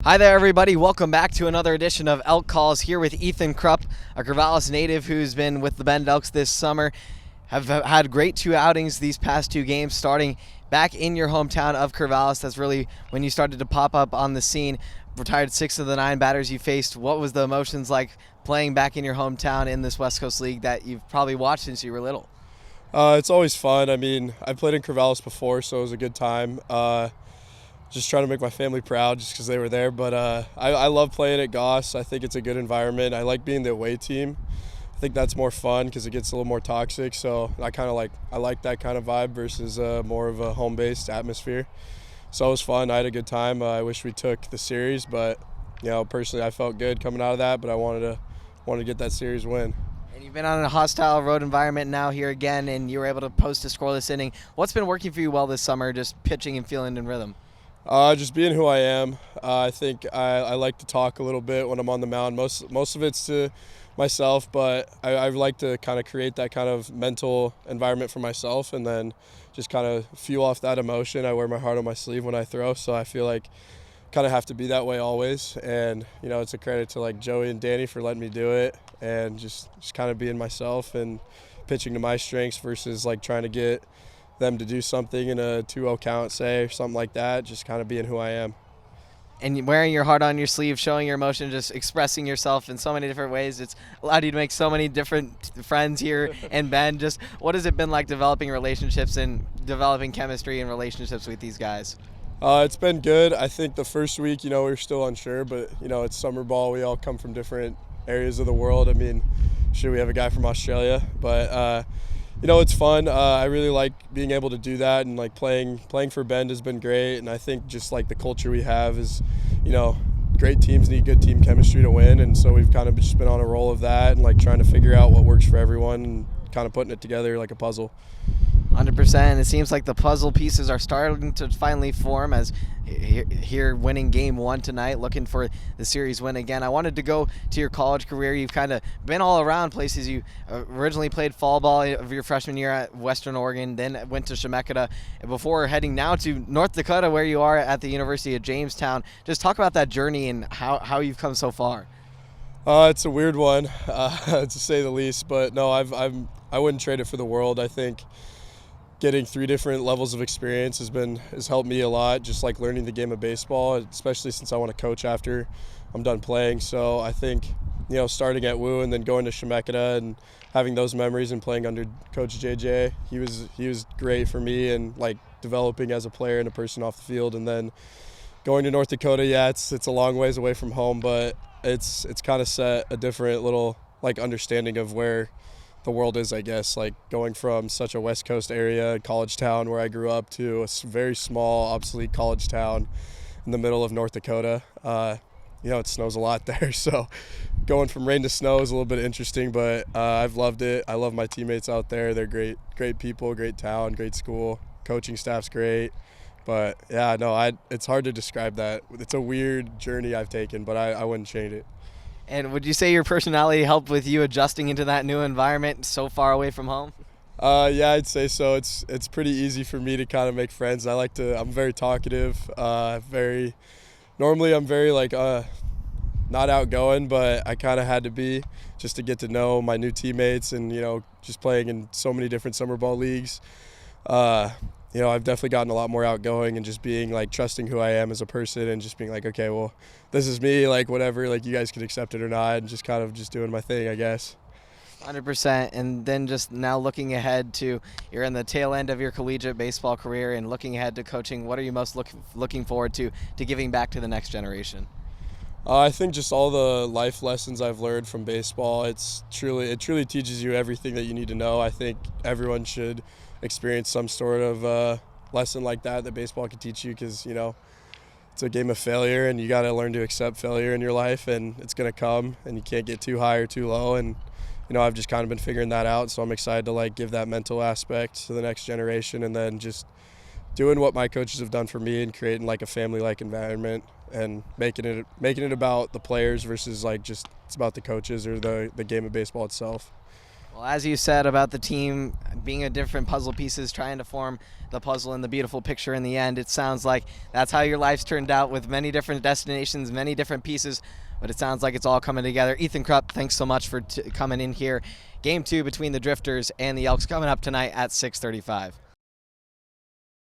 Hi there, everybody. Welcome back to another edition of Elk Calls here with Ethan Krupp, a Corvallis native who's been with the Bend Elks this summer. Have had great two outings these past two games, starting back in your hometown of Corvallis. That's really when you started to pop up on the scene. Retired 6 of the 9 batters you faced. What was the emotions like playing back in your hometown in this West Coast League that you've probably watched since you were little? It's always fun. I mean, I played in Corvallis before, so it was a good time. Just trying to make my family proud just because they were there. But I love playing at Goss. I think it's a good environment. I like being the away team. I think that's more fun because it gets a little more toxic. So I like that kind of vibe versus more of a home-based atmosphere. So it was fun. I had a good time. I wish we took the series, but personally, I felt good coming out of that. But I wanted to get that series win. And you've been on a hostile road environment now here again, and you were able to post a scoreless inning. What's been working for you well this summer, just pitching and feeling in rhythm? Just being who I am. I think I like to talk a little bit when I'm on the mound. Most of it's to myself, but I like to kind of create that kind of mental environment for myself and then just kind of fuel off that emotion. I wear my heart on my sleeve when I throw, so I feel like kind of have to be that way always. And, it's a credit to like Joey and Danny for letting me do it and just kind of being myself and pitching to my strengths versus like trying to get them to do something in a 2-0 count, say, or something like that, just kind of being who I am. And wearing your heart on your sleeve, showing your emotion, just expressing yourself in so many different ways. It's allowed you to make so many different friends here in Bend. Just what has it been like developing relationships and developing chemistry and relationships with these guys? It's been good. I think the first week, we were still unsure, but, it's summer ball. We all come from different areas of the world. I mean, sure, we have a guy from Australia, but it's fun. I really like being able to do that, and like playing for Bend has been great. And I think just like the culture we have is, great teams need good team chemistry to win, and so we've kind of just been on a roll of that and like trying to figure out what works for everyone and kind of putting it together like a puzzle. 100%. It seems like the puzzle pieces are starting to finally form as here winning game 1 tonight, looking for the series win again. I wanted to go to your college career. You've kind of been all around places. You originally played fall ball of your freshman year at Western Oregon, then went to Chemeketa, before heading now to North Dakota, where you are at the University of Jamestown. Just talk about that journey and how you've come so far. It's a weird one, to say the least, but no, I wouldn't trade it for the world. I think getting 3 different levels of experience has helped me a lot, just like learning the game of baseball, especially since I want to coach after I'm done playing. So I think, starting at Woo and then going to Chemeketa and having those memories and playing under Coach JJ, he was great for me and like developing as a player and a person off the field. And then going to North Dakota, it's a long ways away from home, but it's kind of set a different little like understanding of where the world is, I guess, like going from such a West Coast area, college town where I grew up, to a very small, obsolete college town in the middle of North Dakota. It snows a lot there, so going from rain to snow is a little bit interesting, but I've loved it. I love my teammates out there. They're great people, great town, great school. Coaching staff's great. But yeah, no, it's hard to describe that. It's a weird journey I've taken, but I wouldn't change it. And would you say your personality helped with you adjusting into that new environment so far away from home? Yeah, I'd say so. It's pretty easy for me to kind of make friends. I'm very talkative. Normally I'm very like not outgoing, but I kind of had to be just to get to know my new teammates and just playing in so many different summer ball leagues. I've definitely gotten a lot more outgoing and just being like trusting who I am as a person and just being like, okay, well, this is me, like whatever, like you guys can accept it or not, and just kind of just doing my thing, I guess. 100%. And then just now looking ahead to, you're in the tail end of your collegiate baseball career and looking ahead to coaching, what are you most looking forward to giving back to the next generation? I think just all the life lessons I've learned from baseball. It truly teaches you everything that you need to know. I think everyone should experience some sort of lesson like that baseball can teach you, because it's a game of failure and you got to learn to accept failure in your life, and it's going to come and you can't get too high or too low. And I've just kind of been figuring that out, so I'm excited to like give that mental aspect to the next generation, and then just doing what my coaches have done for me and creating like a family-like environment and making it about the players versus like just it's about the coaches or the game of baseball itself. Well, as you said about the team being a different puzzle pieces, trying to form the puzzle and the beautiful picture in the end, it sounds like that's how your life's turned out with many different destinations, many different pieces, but it sounds like it's all coming together. Ethan Krupp, thanks so much for coming in here. Game 2 between the Drifters and the Elks coming up tonight at 6:35.